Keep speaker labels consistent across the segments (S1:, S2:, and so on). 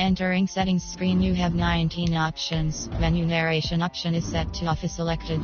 S1: Entering settings screen, you have 19 options. Menu narration option is set to off is selected.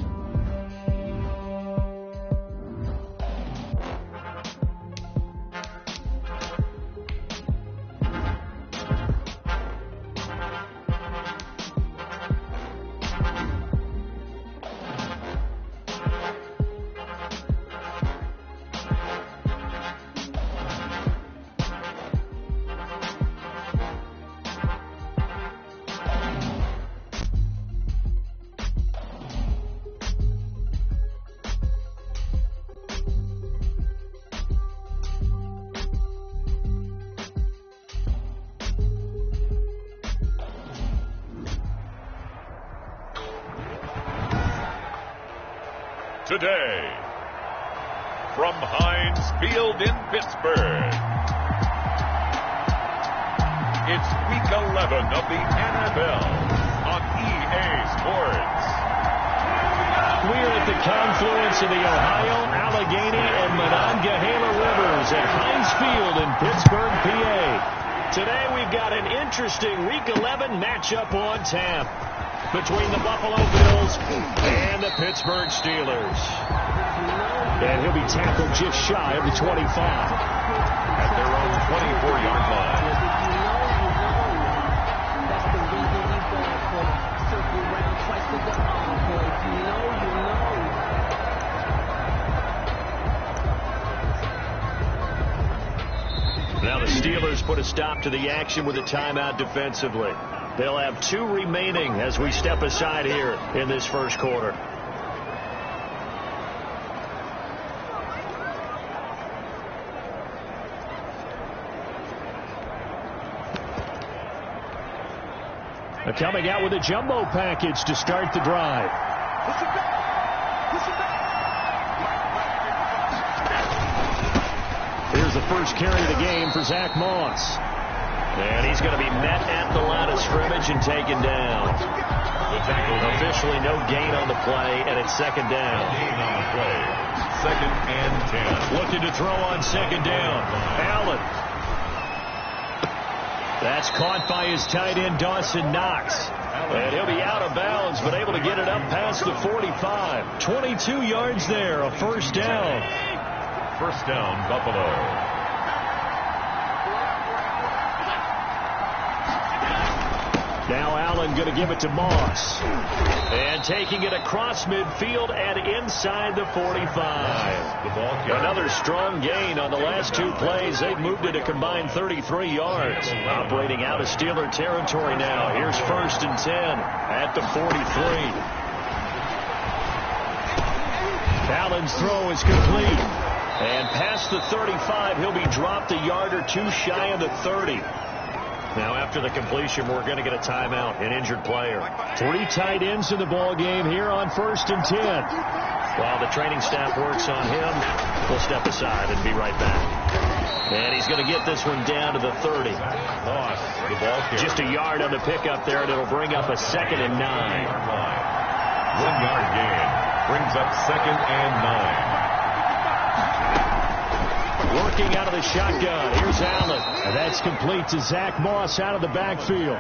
S2: Today, from Heinz Field in Pittsburgh, it's Week 11 of the NFL on EA Sports.
S3: We're at the confluence of the Ohio, Allegheny, and Monongahela Rivers at Heinz Field in Pittsburgh, PA. Today we've got an interesting Week 11 matchup on tap between the Buffalo Bills and the Pittsburgh Steelers. And he'll be tackled just shy of the 25.
S2: At their own 24-yard line.
S3: Now the Steelers put a stop to the action with a timeout defensively. They'll have 2 remaining as we step aside here in this first quarter. They're coming out with a jumbo package to start the drive. Here's the first carry of the game for Zach Moss. And he's going to be met at the line of scrimmage and taken down.
S2: The tackle
S3: officially no gain on the play, and it's second down.
S2: Gain on the play. 2nd and 10.
S3: Looking to throw on second down. Allen. That's caught by his tight end, Dawson Knox. And he'll be out of bounds, but able to get it up past the 45. 22 yards there, a first down.
S2: First down, Buffalo.
S3: Now Allen going to give it to Moss. And taking it across midfield and inside the 45.
S2: The ball carrier.
S3: Another strong gain on the last 2 plays. They've moved it a combined 33 yards. Operating out of Steeler territory now. Here's 1st and 10 at the 43. Allen's throw is complete. And past the 35, he'll be dropped a yard or 2 shy of the 30. Now after the completion, we're going to get a timeout, an injured player. 3 tight ends in the ball game here on 1st and 10. While the training staff works on him, we'll step aside and be right back. And he's going to get this one down to the 30.
S2: Loss the ball carrier.
S3: Just a yard on the pickup there, and it'll bring up a 2nd and 9.
S2: 1-yard gain brings up 2nd and 9.
S3: Working out of the shotgun. Here's Allen. And that's complete to Zach Moss out of the backfield.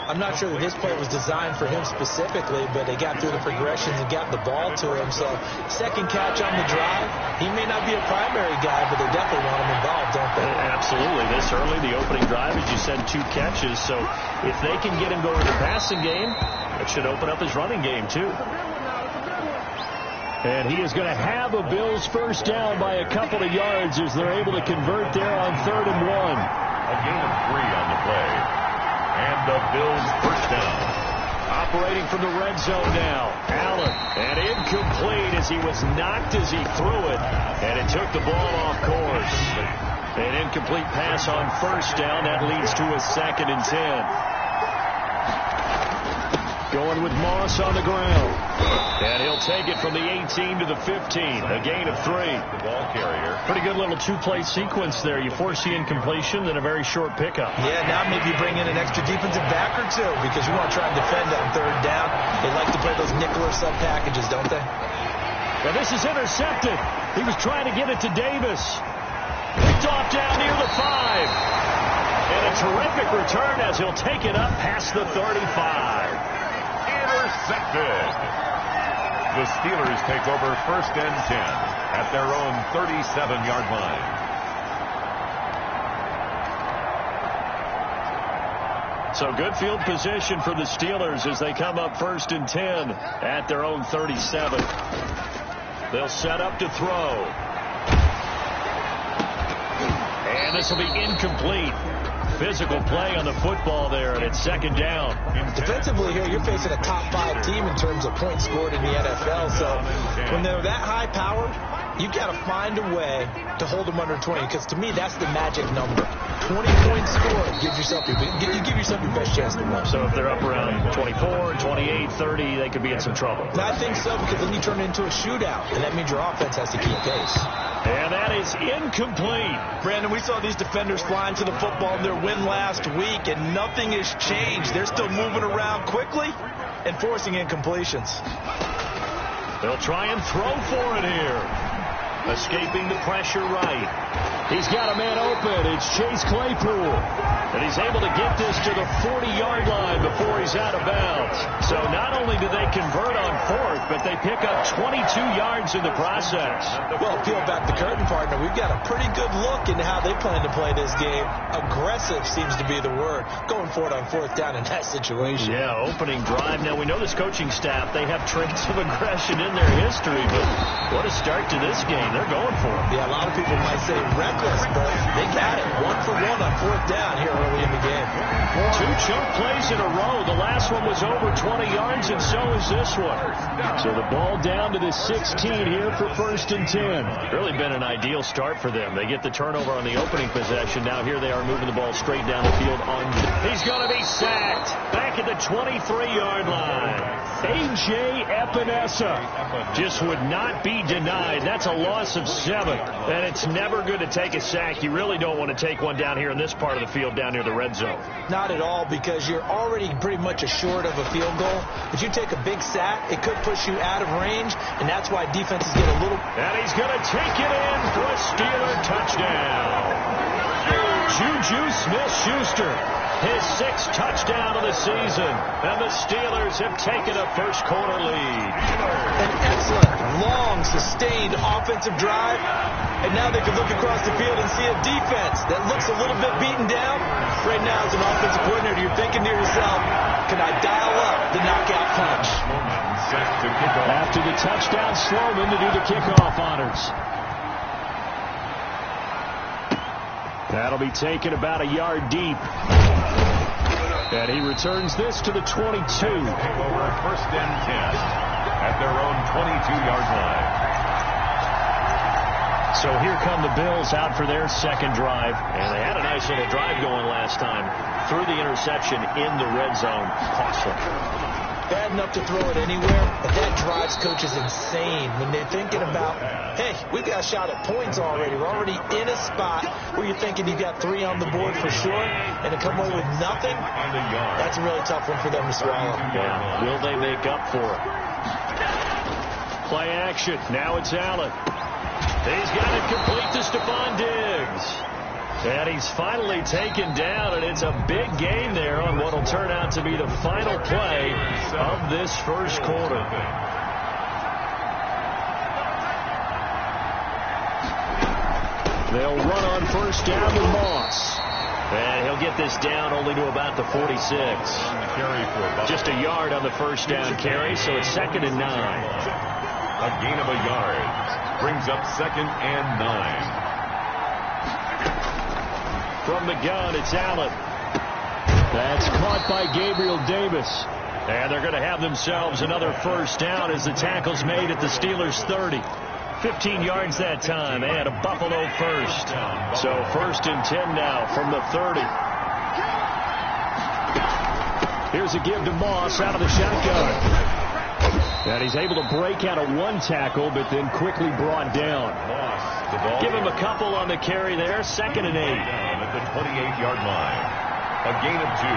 S4: I'm not sure that his play was designed for him specifically, but they got through the progressions and got the ball to him. So, second catch on the drive. He may not be a primary guy, but they definitely want him involved, don't they?
S3: Absolutely. This early, the opening drive, as you said, 2 catches. So, if they can get him going in the passing game, it should open up his running game, too. And he is going to have a Bills first down by a couple of yards as they're able to convert there on 3rd and 1.
S2: A gain of 3 on the play. And the Bills first down.
S3: Operating from the red zone now. Allen. And incomplete as he was knocked as he threw it. And it took the ball off course. An incomplete pass on first down. That leads to a 2nd and 10. Going with Moss on the ground. And he'll take it from the 18 to the 15. A gain of 3.
S2: The ball carrier.
S3: Pretty good little 2-play sequence there. You force the incompletion, then a very short pickup.
S4: Yeah, now maybe you bring in an extra defensive back or 2 because you want to try and defend on 3rd down. They like to play those nickel or sub packages, don't they?
S3: Now this is intercepted. He was trying to get it to Davis. Picked off down near the 5. And a terrific return as he'll take it up past the 35.
S2: Intercepted. The Steelers take over 1st and 10 at their own 37-yard line.
S3: So good field position for the Steelers as they come up 1st and 10 at their own 37. They'll set up to throw. And this will be incomplete. Physical play on the football there, and it's 2nd down.
S4: Defensively here, you're facing a top 5 team in terms of points scored in the NFL. So when they're that high powered, you've got to find a way to hold them under 20, because to me, that's the magic number. 20 points scored gives yourself you give yourself your best chance to win.
S3: So if they're up around 24, 28, 30, they could be in some trouble.
S4: I think so, because then you turn it into a shootout, and that means your offense has to keep pace.
S3: And that is incomplete.
S4: Brandon, we saw these defenders flying to the football in their win last week, and nothing has changed. They're still moving around quickly and forcing incompletions.
S3: They'll try and throw for it here. Escaping the pressure right. He's got a man open. It's Chase Claypool. And he's able to get this to the 40-yard line before he's out of bounds. So not only do they convert on 4th, but they pick up 22 yards in the process.
S4: Well, peel back the curtain, partner. We've got a pretty good look into how they plan to play this game. Aggressive seems to be the word. Going for it on 4th down in that situation.
S3: Yeah, opening drive. Now, we know this coaching staff, they have traits of aggression in their history, but what a start to this game. They're going for it.
S4: Yeah, a lot of people might say reckless, but they got it. 1 for 1 on 4th down here early in the game.
S3: 2 chunk plays in a row. The last one was over 20 yards, and so is this one. So the ball down to the 16 here for 1st and 10. Really been an ideal start for them. They get the turnover on the opening possession. Now here they are moving the ball straight down the field. He's going to be sacked back at the 23-yard line. A.J. Epinesa just would not be denied. That's a loss of 7, and it's never good to take a sack. You really don't want to take one down here in this part of the field down near the red zone.
S4: Not at all, because you're already pretty much assured of a field goal. If you take a big sack, it could push you out of range, and that's why defenses get a little...
S3: And he's going to take it in for a Steeler touchdown. Juju Smith-Schuster, his 6th touchdown of the season, and the Steelers have taken a first-quarter lead.
S4: An excellent, long, sustained offensive drive, and now they can look across the field and see a defense that looks a little bit beaten down. Right now, as an offensive coordinator, you're thinking to yourself, can I dial up the knockout punch?
S3: After the touchdown, Sloman to do the kickoff honors. That'll be taken about a yard deep. And he returns this to the 22.
S2: Over 1st and 10 at their own 22-yard line.
S3: So here come the Bills out for their 2nd drive. And they had a nice little drive going last time. Threw the interception in the red zone. Costly.
S4: Bad enough to throw it anywhere, but that drives coaches insane when they're thinking about, hey, we've got a shot at points already. We're already in a spot where you're thinking you've got 3 on the board for sure, and to come away with nothing, that's a really tough one for them to swallow.
S3: Yeah. Will they make up for it? Play action. Now it's Allen. He's got it complete to Stephon Diggs. And he's finally taken down, and it's a big game there on what will turn out to be the final play of this first quarter. They'll run on 1st down to Moss. And he'll get this down only to about the 46. Just a yard on the 1st down carry, so it's 2nd and 9.
S2: A gain of a yard brings up 2nd and 9.
S3: From the gun, it's Allen. That's caught by Gabriel Davis. And they're going to have themselves another 1st down as the tackle's made at the Steelers' 30. 15 yards that time, and a Buffalo 1st. So 1st and 10 now from the 30. Here's a give to Moss out of the shotgun. And he's able to break out of 1 tackle, but then quickly brought down. Give him a couple on the carry there. 2nd and 8.
S2: At the 28-yard line. A gain of 2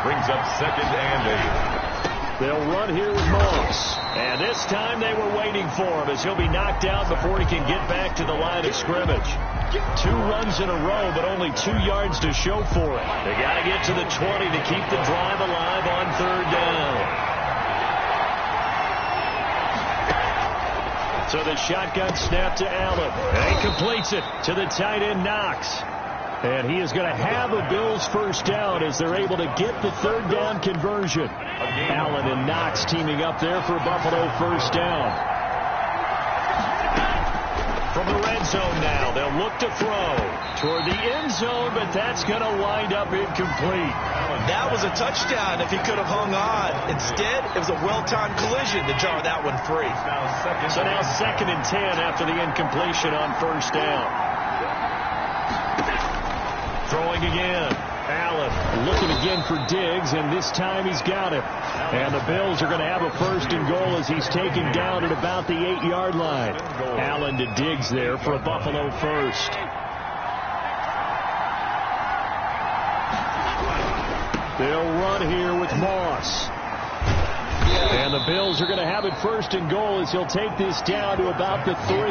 S2: brings up 2nd and 8.
S3: They'll run here with Moss. And this time they were waiting for him as he'll be knocked out before he can get back to the line of scrimmage. 2 runs in a row, but only 2 yards to show for it. They got to get to the 20 to keep the drive alive on 3rd down. So the shotgun snap to Allen. And he completes it to the tight end, Knox. And he is going to have a Bills first down as they're able to get the 3rd down conversion. Allen and Knox teaming up there for Buffalo first down. From the red zone now, they'll look to throw toward the end zone, but that's going to wind up incomplete.
S4: That was a touchdown if he could have hung on. Instead, it was a well-timed collision to jar that one free.
S3: So now 2nd and 10 after the incompletion on first down. Throwing again. Allen looking again for Diggs, and this time he's got it. And the Bills are going to have a 1st and goal as he's taken down at about the 8-yard line. Allen to Diggs there for a Buffalo first. They'll run here with Moss. And the Bills are going to have it 1st and goal as he'll take this down to about the 3.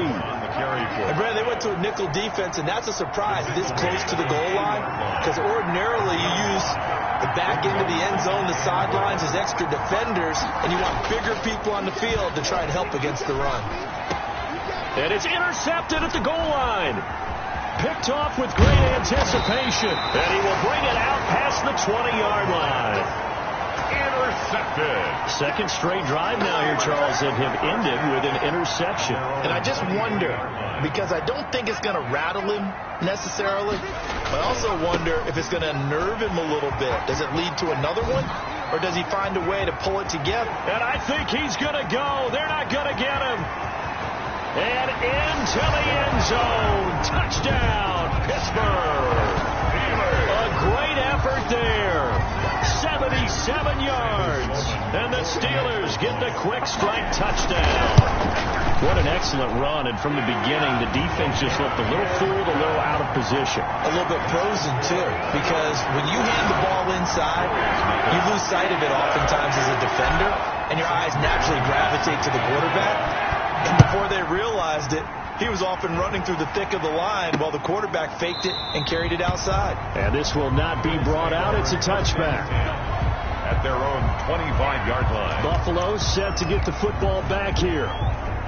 S4: And Brad, they went to a nickel defense, and that's a surprise this close to the goal line, because ordinarily you use the back end of the end zone, the sidelines as extra defenders, and you want bigger people on the field to try and help against the run.
S3: And it's intercepted at the goal line. Picked off with great anticipation, and he will bring it out past the 20-yard line.
S2: Intercepted.
S3: 2nd straight drive now here, Charles, that have ended with an interception.
S5: And I just wonder, because I don't think it's going to rattle him necessarily, but I also wonder if it's going to unnerve him a little bit. Does it lead to another one, or does he find a way to pull it together?
S3: And I think he's going to go. They're not going to get him. And into the end zone. Touchdown, Pittsburgh. A great effort there. 77 yards. And the Steelers get the quick strike touchdown. What an excellent run. And from the beginning, the defense just looked a little fooled, a little out of position.
S4: A little bit frozen, too, because when you hand the ball inside, you lose sight of it oftentimes as a defender, and your eyes naturally gravitate to the quarterback. And before they realized it, he was off and running through the thick of the line while the quarterback faked it and carried it outside.
S3: And this will not be brought out. It's a touchback.
S2: At their own 25-yard line.
S3: Buffalo set to get the football back here.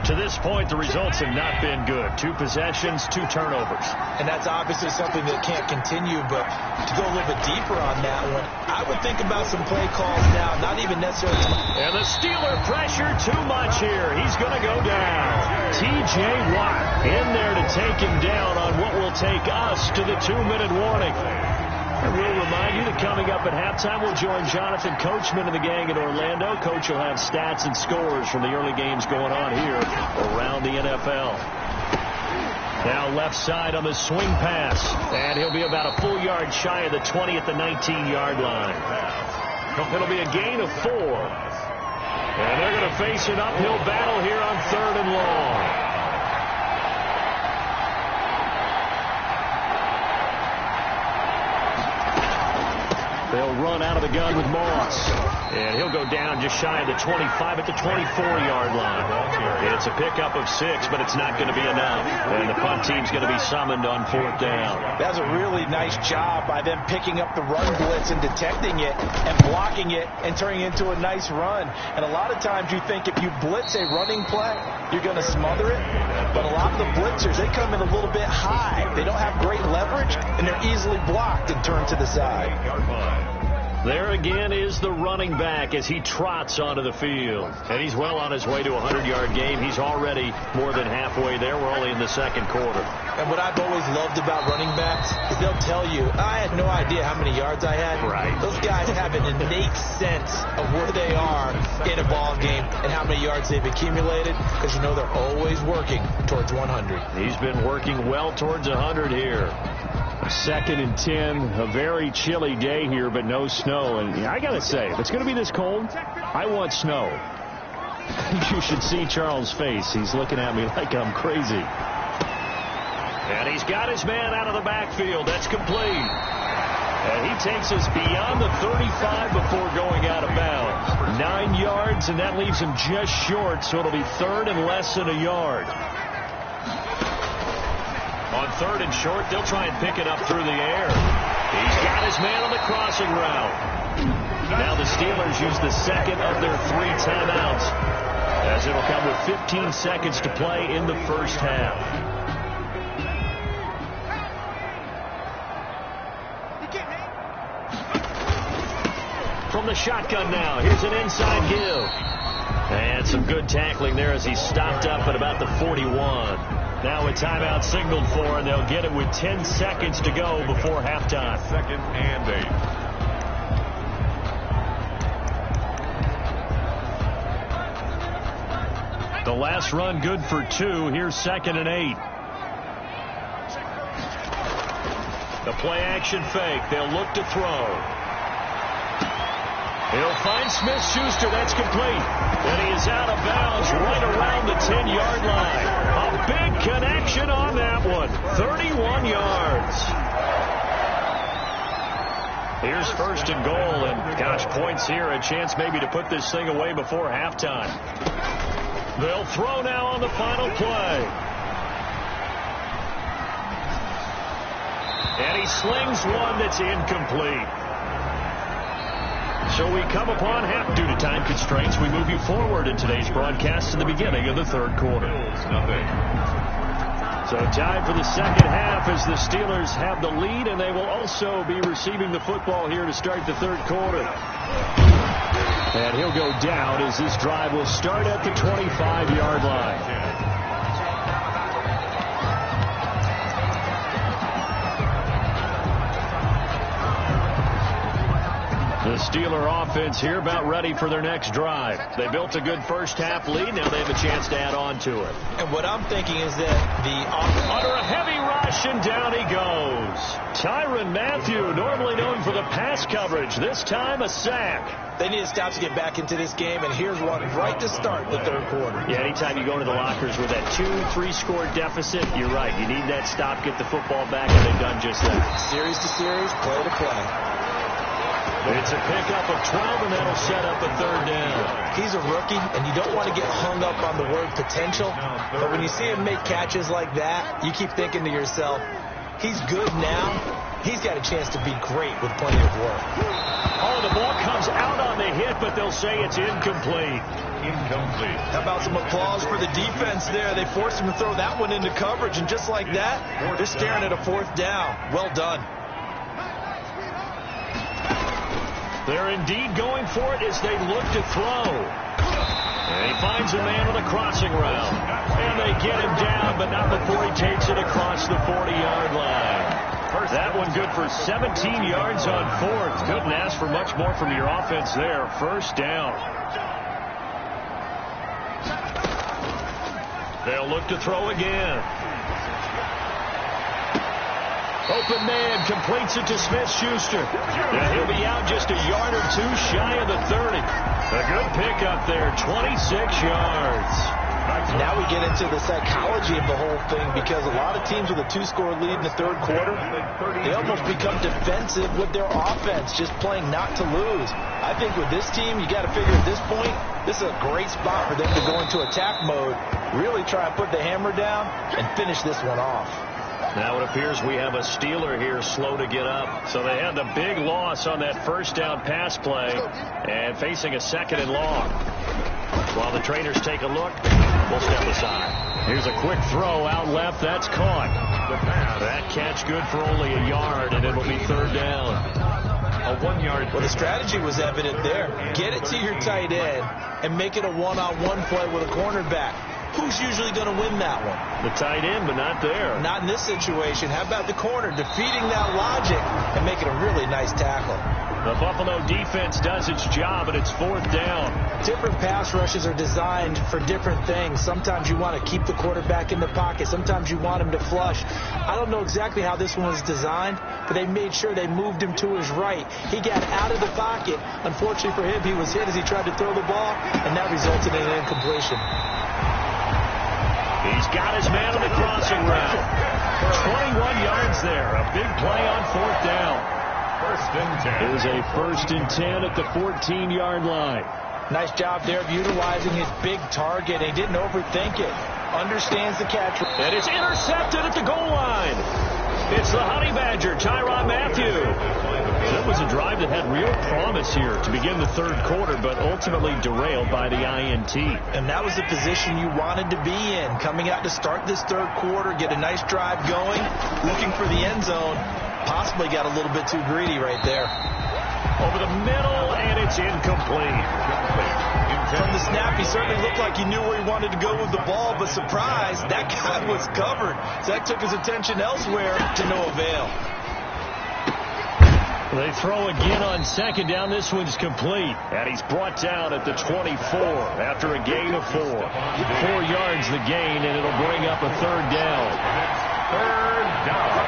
S3: To this point, the results have not been good. 2 possessions, 2 turnovers.
S4: And that's obviously something that can't continue, but to go a little bit deeper on that one, I would think about some play calls now, not even necessarily.
S3: And the Steeler pressure too much here. He's going to go down. T.J. Watt in there to take him down on what will take us to the 2-minute warning. I will remind you that coming up at halftime, we'll join Jonathan Coachman and the gang in Orlando. Coach will have stats and scores from the early games going on here around the NFL. Now left side on the swing pass. And he'll be about a full yard shy of the 20 at the 19-yard line. It'll be a gain of 4. And they're going to face an uphill battle here on 3rd and long. They'll run out of the gun with Moss. And he'll go down just shy of the 25 at the 24-yard line. It's a pickup of 6, but it's not going to be enough. And the punt team's going to be summoned on 4th down.
S5: That's a really nice job by them picking up the run blitz and detecting it and blocking it and turning it into a nice run. And a lot of times you think if you blitz a running play, you're going to smother it. But a lot of the blitzers, they come in a little bit high. They don't have great leverage, and they're easily blocked and turned to the side.
S3: There again is the running back as he trots onto the field. And he's well on his way to a 100-yard game. He's already more than halfway there. We're only in the 2nd quarter.
S4: And what I've always loved about running backs is they'll tell you, I had no idea how many yards I had.
S3: Right.
S4: Those guys have an innate sense of where they are in a ball game and how many yards they've accumulated, because you know they're always working towards 100.
S3: He's been working well towards 100 here. 2nd and 10, a very chilly day here, but no snow. And I got to say, if it's going to be this cold, I want snow. You should see Charles' face. He's looking at me like I'm crazy. And he's got his man out of the backfield. That's complete. And he takes us beyond the 35 before going out of bounds. 9 yards, and that leaves him just short, so it'll be third and less than a yard. On third and short, they'll try and pick it up through the air. He's got his man on the crossing route. Now the Steelers use the second of their 3 timeouts, as it'll come with 15 seconds to play in the first half. From the shotgun now, here's an inside give. And some good tackling there as he stopped up at about the 41. Now a timeout signaled for, and they'll get it with 10 seconds to go before halftime.
S2: 2nd and 8.
S3: The last run good for 2. Here's 2nd and 8. The play action fake. They'll look to throw. He'll find Smith-Schuster. That's complete. And he is out of bounds right around the 10-yard line. A big connection on that one. 31 yards. Here's 1st and goal. And, gosh, points here. A chance maybe to put this thing away before halftime. They'll throw now on the final play. And he slings one that's incomplete. So we come upon half. Due to time constraints, we move you forward in today's broadcast to the beginning of the third quarter. So time for the second half as the Steelers have the lead, and they will also be receiving the football here to start the third quarter. And he'll go down as this drive will start at the 25-yard line. The Steeler offense here about ready for their next drive. They built a good first half lead. Now they have a chance to add on to it.
S4: And what I'm thinking is that
S3: under a heavy rush, and down he goes. Tyrann Mathieu, normally known for the pass coverage, this time a sack.
S4: They need to stop to get back into this game, and here's one right to start the third quarter.
S3: Yeah, anytime you go into the lockers with that 2-3 score deficit, you're right. You need that stop, get the football back, and they've done just that.
S4: Series to series, play to play.
S3: It's a pickup of 12, and that'll set up a third down.
S4: He's a rookie, and you don't want to get hung up on the word potential. But when you see him make catches like that, you keep thinking to yourself, he's good now. He's got a chance to be great with plenty of work.
S3: Oh, the ball comes out on the hit, but they'll say it's incomplete.
S2: Incomplete.
S5: How about some applause for the defense there? They forced him to throw that one into coverage, and just like that, they're staring at a 4th down. Well done.
S3: They're indeed going for it as they look to throw. And he finds a man on the crossing route. And they get him down, but not before he takes it across the 40-yard line. That one good for 17 yards on 4th. Couldn't ask for much more from your offense there. First down. They'll look to throw again. Open man completes it to Smith-Schuster. And he'll be out just a yard or 2 shy of the 30. A good pickup there, 26 yards.
S4: Now we get into the psychology of the whole thing, because a lot of teams with a 2-score lead in the third quarter, they almost become defensive with their offense, just playing not to lose. I think with this team, you got to figure at this point, this is a great spot for them to go into attack mode, really try and put the hammer down and finish this one off.
S3: Now it appears we have a Steeler here slow to get up. So they had the big loss on that first down pass play and facing a 2nd and long. While the trainers take a look, we'll step aside. Here's a quick throw out left. That's caught. That catch good for only a yard, and it'll be 3rd down. A 1-yard.
S4: Well, the strategy was evident there. Get it to your tight end and make it a one-on-one play with a cornerback. Who's usually going to win that one?
S3: The tight end, but not there.
S4: Not in this situation. How about the corner defeating that logic and making a really nice tackle?
S3: The Buffalo defense does its job, and it's 4th down.
S4: Different pass rushes are designed for different things. Sometimes you want to keep the quarterback in the pocket. Sometimes you want him to flush. I don't know exactly how this one was designed, but they made sure they moved him to his right. He got out of the pocket. Unfortunately for him, he was hit as he tried to throw the ball, and that resulted in an incompletion.
S3: He's got his man on the crossing route. 21 yards there. A big play on 4th down.
S2: First and 10.
S3: It is a 1st and 10 at the 14-yard line.
S5: Nice job there of utilizing his big target. He didn't overthink it. Understands the catch.
S3: And it's intercepted at the goal line. It's the Honey Badger, Tyrann Mathieu. That was a drive that had real promise here to begin the third quarter, but ultimately derailed by the INT.
S5: And that was the position you wanted to be in. Coming out to start this third quarter, get a nice drive going, looking for the end zone. Possibly got a little bit too greedy right there.
S3: Over the middle, and it's incomplete.
S5: From the snap, he certainly looked like he knew where he wanted to go with the ball, but surprise, that guy was covered. So that took his attention elsewhere to no avail.
S3: They throw again on second down. This one's complete. And he's brought down at the 24 after a gain of 4. 4 yards the gain, and it'll bring up a third down.
S2: Third down.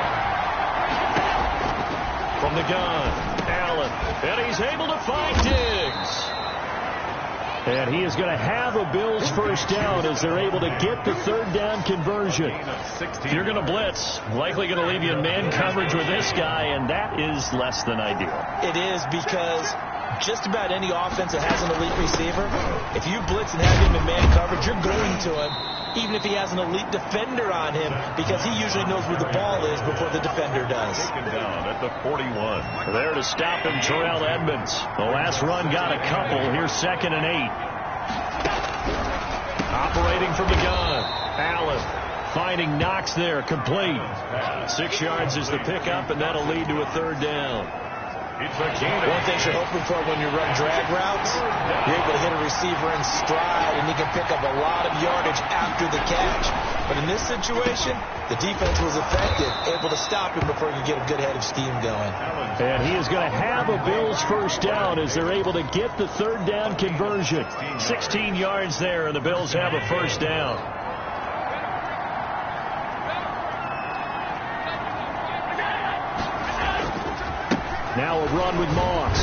S3: From the gun, Allen. And he's able to find Diggs. And he is going to have a Bills first down as they're able to get the third down conversion. If you're going to blitz, likely going to leave you in man coverage with this guy, and that is less than ideal.
S5: It is, because just about any offense that has an elite receiver, if you blitz and have him in man coverage, you're going to him, even if he has an elite defender on him, because he usually knows where the ball is before the defender does.
S2: Taken down at the 41.
S3: There to stop him, Terrell Edmunds. The last run got a couple. Here's 2nd and 8. Operating from the gun, Allen. Finding Knox there, complete. 6 yards is the pickup, and that'll lead to a third down.
S5: One thing you're hoping for when you run drag routes, you're able to hit a receiver in stride, and he can pick up a lot of yardage after the catch. But in this situation, the defense was effective, able to stop him before he could get a good head of steam going.
S3: And he is going to have a Bills first down as they're able to get the third down conversion. 16 yards there, and the Bills have a first down. Now a run with Moss.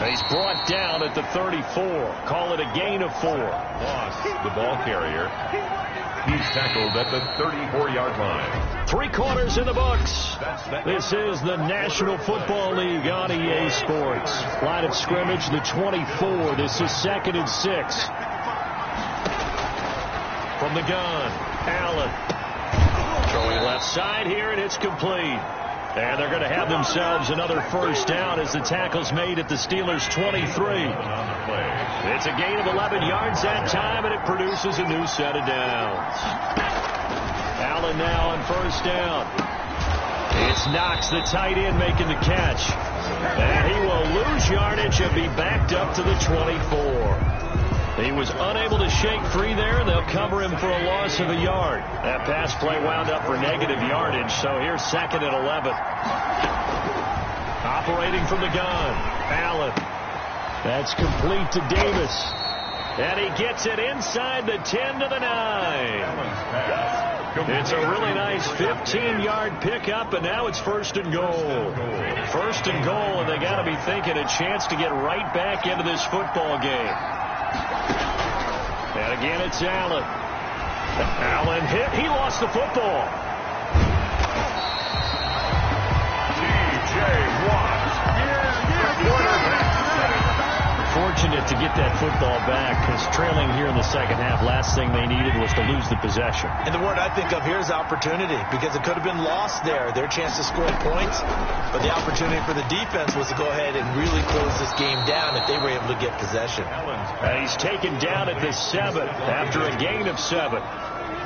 S3: He's brought down at the 34. Call it a gain of 4.
S2: Moss, the ball carrier. He's tackled at the 34-yard line.
S3: 3 quarters in the books. This is the National Football League on EA Sports. Line of scrimmage, the 24. This is 2nd and 6. From the gun, Allen. Throwing left side here, and it's complete. And they're going to have themselves another first down as the tackle's made at the Steelers' 23. It's a gain of 11 yards that time, and it produces a new set of downs. Allen now on first down. It's Knox, the tight end, making the catch. And he will lose yardage and be backed up to the 24. He was unable to shake free there, and they'll cover him for a loss of a yard. That pass play wound up for negative yardage, so here's 2nd and 11. Operating from the gun, Allen. That's complete to Davis. And he gets it inside the 10 to the 9. It's a really nice 15-yard pickup, and now it's 1st and goal. 1st and goal, and they got to be thinking a chance to get right back into this football game. And again, it's Allen. Allen hit. He lost the football.
S2: T.J. Watt.
S3: Fortunate to get that football back, because trailing here in the second half, last thing they needed was to lose the possession.
S5: And the word I think of here is opportunity, because it could have been lost there, their chance to score points. But the opportunity for the defense was to go ahead and really close this game down if they were able to get possession.
S3: And he's taken down at the 7 after a gain of 7.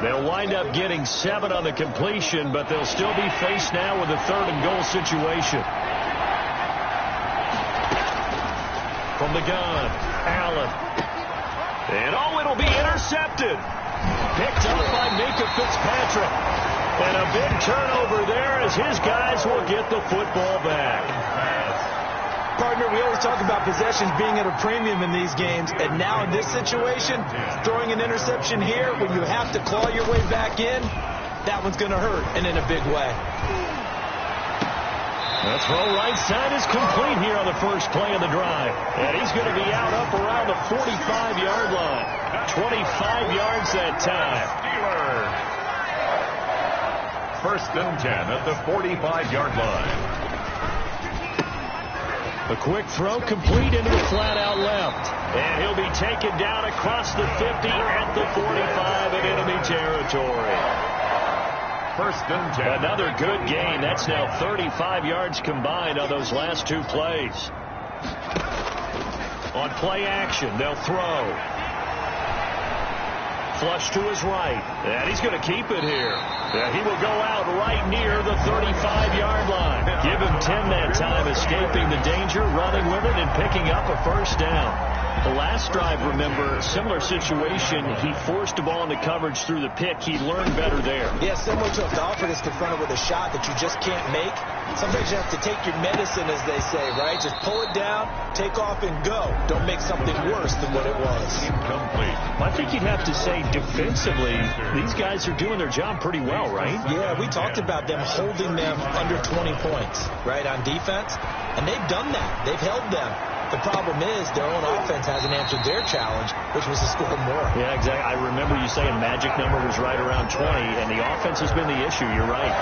S3: They'll wind up getting 7 on the completion, but they'll still be faced now with a 3rd and goal situation. From the gun, Allen. And it'll be intercepted. Picked up by Minkah Fitzpatrick. And a big turnover there as his guys will get the football back.
S5: Partner, we always talk about possessions being at a premium in these games, and now in this situation, throwing an interception here when you have to claw your way back in, that one's going to hurt, and in a big way.
S3: The throw right side is complete here on the first play of the drive. And he's going to be out up around the 45-yard line. 25 yards that time.
S2: Steelers. 1st and 10 at the 45-yard line.
S3: A quick throw complete into the flat out left. And he'll be taken down across the 50 at the 45 of enemy territory.
S2: First and 10.
S3: Another good gain. That's now 35 yards combined on those last two plays. On play action, they'll throw. Flush to his right. And he's going to keep it here. Yeah, he will go out right near the 35-yard line. Give him 10 that time, escaping the danger, running with it, and picking up a first down. The last drive, remember, similar situation. He forced the ball into coverage through the pick. He learned better there.
S4: Yeah, similar to a golfer that's confronted with a shot that you just can't make. Sometimes you have to take your medicine, as they say, right? Just pull it down, take off, and go. Don't make something worse than what it was.
S2: Incomplete.
S3: I think you'd have to say defensively, these guys are doing their job pretty well, right?
S4: Yeah, we talked about them holding them under 20 points, right, on defense. And they've done that. They've held them. The problem is their own offense hasn't answered their challenge, which was to score more.
S3: Yeah, exactly. I remember you saying magic number was right around 20, and the offense has been the issue. You're right.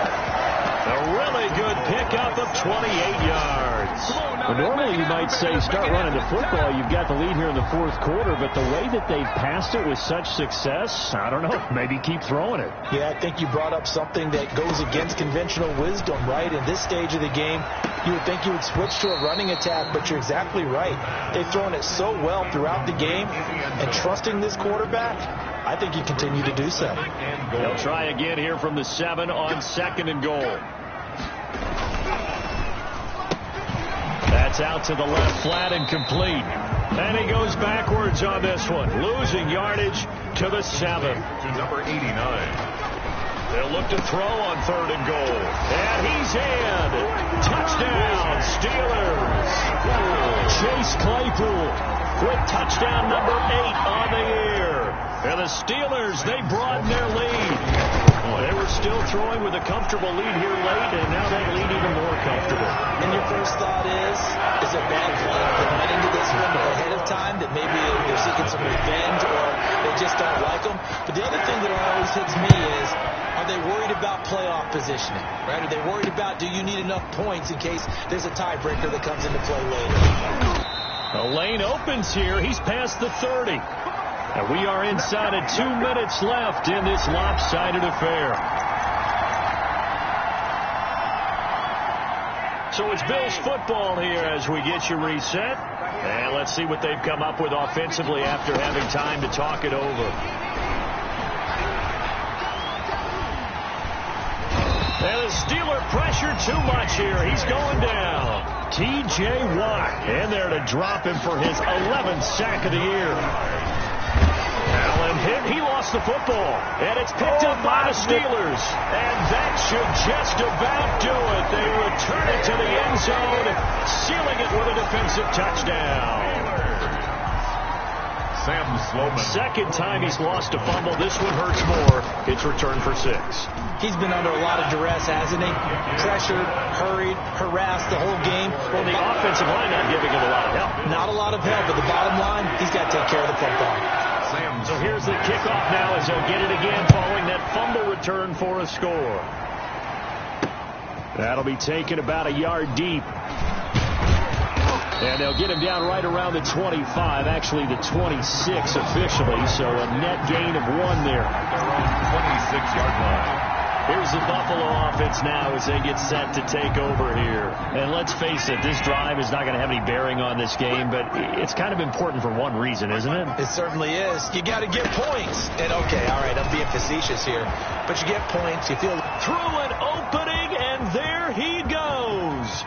S3: A really good pickup of 28 yards.
S6: Well, normally you might say start running the football. You've got the lead here in the fourth quarter, but the way that they've passed it with such success, I don't know, maybe keep throwing it.
S4: Yeah, I think you brought up something that goes against conventional wisdom, right? In this stage of the game, you would think you would switch to a running attack, but you're exactly right. They've thrown it so well throughout the game, and trusting this quarterback, I think you continue to do so.
S3: They'll try again here from the 7 on 2nd and goal. That's out to the left, flat and complete. And he goes backwards on this one, losing yardage to the 7.
S2: To number 89.
S3: They'll look to throw on 3rd and goal. And he's in. Touchdown, Steelers. Chase Claypool with touchdown number 8 on the year. And the Steelers, they broaden their lead. They were still throwing with a comfortable lead here late, and now that lead even more comfortable.
S4: And your first thought is it bad play? They went into this one ahead of time, that maybe they're seeking some revenge or they just don't like them. But the other thing that always hits me is, are they worried about playoff positioning? Right? Are they worried about, do you need enough points in case there's a tiebreaker that comes into play later?
S3: The lane opens here. He's past the 30. And we are inside of 2 minutes left in this lopsided affair. So it's Bills football here as we get you reset. And let's see what they've come up with offensively after having time to talk it over. And the Steeler pressure too much here. He's going down. T.J. Watt in there to drop him for his 11th sack of the year. Allen hit. He lost the football. And it's picked up by the Steelers. And that should just about do it. They return it to the end zone, sealing it with a defensive touchdown.
S2: Sam Sloman.
S3: Second time he's lost a fumble. This one hurts more. It's returned for 6.
S4: He's been under a lot of duress, hasn't he? Pressured, hurried, harassed the whole game.
S3: Well, the offensive line not giving him a lot of help.
S4: Not a lot of help, but the bottom line, he's got to take care of the football.
S3: So here's the kickoff now as he'll get it again following that fumble return for a score. That'll be taken about a yard deep. And they'll get him down right around the 25, actually the 26 officially, so a net gain of 1 there.
S2: Their own 26-yard line.
S3: Here's the Buffalo offense now as they get set to take over here. And let's face it, this drive is not going to have any bearing on this game, but it's kind of important for one reason, isn't it?
S4: It certainly is. You got to get points. And okay, all right, I'm being facetious here, but you get points. You feel
S3: through an opening, and there he goes.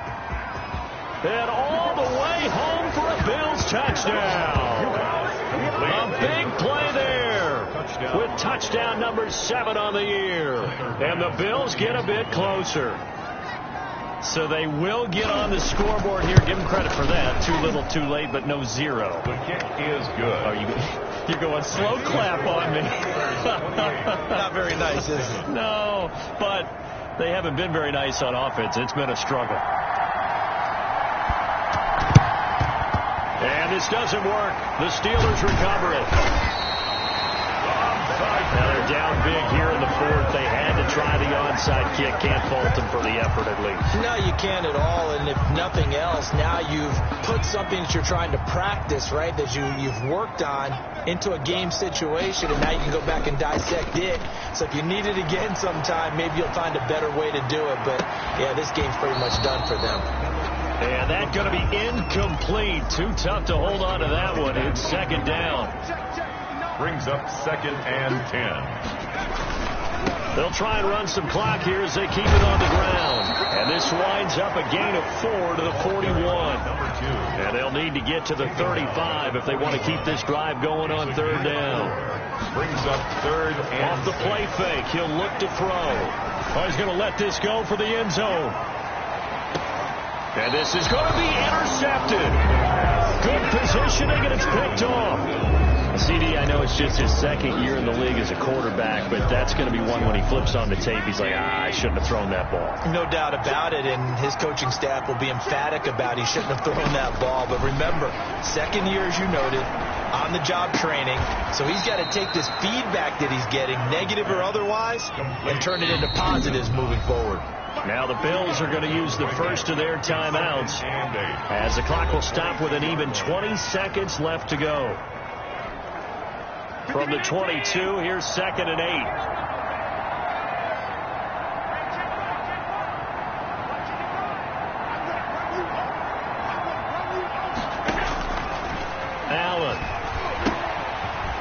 S3: And all the way home for a Bills touchdown. A big play there with touchdown number 7 on the year. And the Bills get a bit closer. So they will get on the scoreboard here. Give them credit for that. Too little, too late, but no 0.
S2: The kick is good.
S3: Oh, you're going slow clap on me.
S4: Not very nice, is it?
S3: No, but they haven't been very nice on offense. It's been a struggle. And this doesn't work. The Steelers recover it. Now they're down big here in the fourth. They had to try the onside kick. Can't fault them for the effort, at least.
S4: No, you can't at all. And if nothing else, now you've put something that you're trying to practice, right, that you've worked on into a game situation, and now you can go back and dissect it. So if you need it again sometime, maybe you'll find a better way to do it. But, yeah, this game's pretty much done for them.
S3: And that's going to be incomplete. Too tough to hold on to that one. It's second down.
S2: Brings up 2nd and 10.
S3: They'll try and run some clock here as they keep it on the ground. And this winds up a gain of 4 to the 41. And they'll need to get to the 35 if they want to keep this drive going on 3rd down.
S2: Brings up 3rd and
S3: off the play fake. He'll look to throw. Oh, he's going to let this go for the end zone. And this is going to be intercepted. Good positioning, and it's picked off. CD, I know it's just his 2nd year in the league as a quarterback, but that's going to be one when he flips on the tape. He's like, I shouldn't have thrown that ball.
S4: No doubt about it, and his coaching staff will be emphatic about he shouldn't have thrown that ball. But remember, 2nd year, as you noted, on-the-job training, so he's got to take this feedback that he's getting, negative or otherwise, and turn it into positives moving forward.
S3: Now the Bills are going to use the first of their timeouts as the clock will stop with an even 20 seconds left to go. From the 22, here's 2nd and 8. Allen.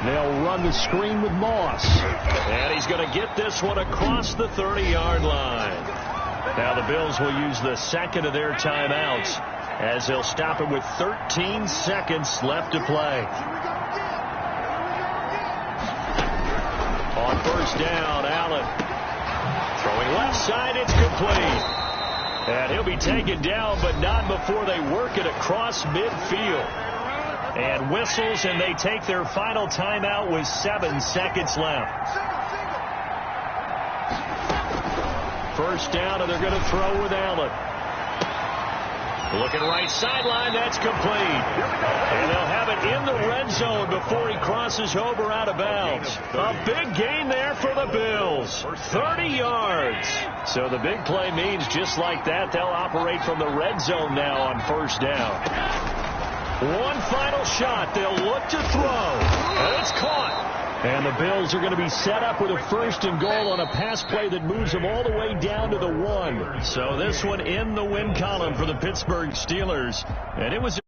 S3: They'll run the screen with Moss. And he's going to get this one across the 30-yard line. Now the Bills will use the 2nd of their timeouts as they'll stop it with 13 seconds left to play. On 1st down, Allen. Throwing left side, it's complete. And he'll be taken down, but not before they work it across midfield. And whistles, and they take their final timeout with 7 seconds left. 1st down, and they're going to throw with Allen. Looking right sideline, that's complete. And they'll have it in the red zone before he crosses over out of bounds. A big gain there for the Bills. 30 yards. So the big play means just like that, they'll operate from the red zone now on 1st down. One final shot. They'll look to throw. And it's caught. And the Bills are going to be set up with a 1st and goal on a pass play that moves them all the way down to the 1. So this one in the win column for the Pittsburgh Steelers. And it was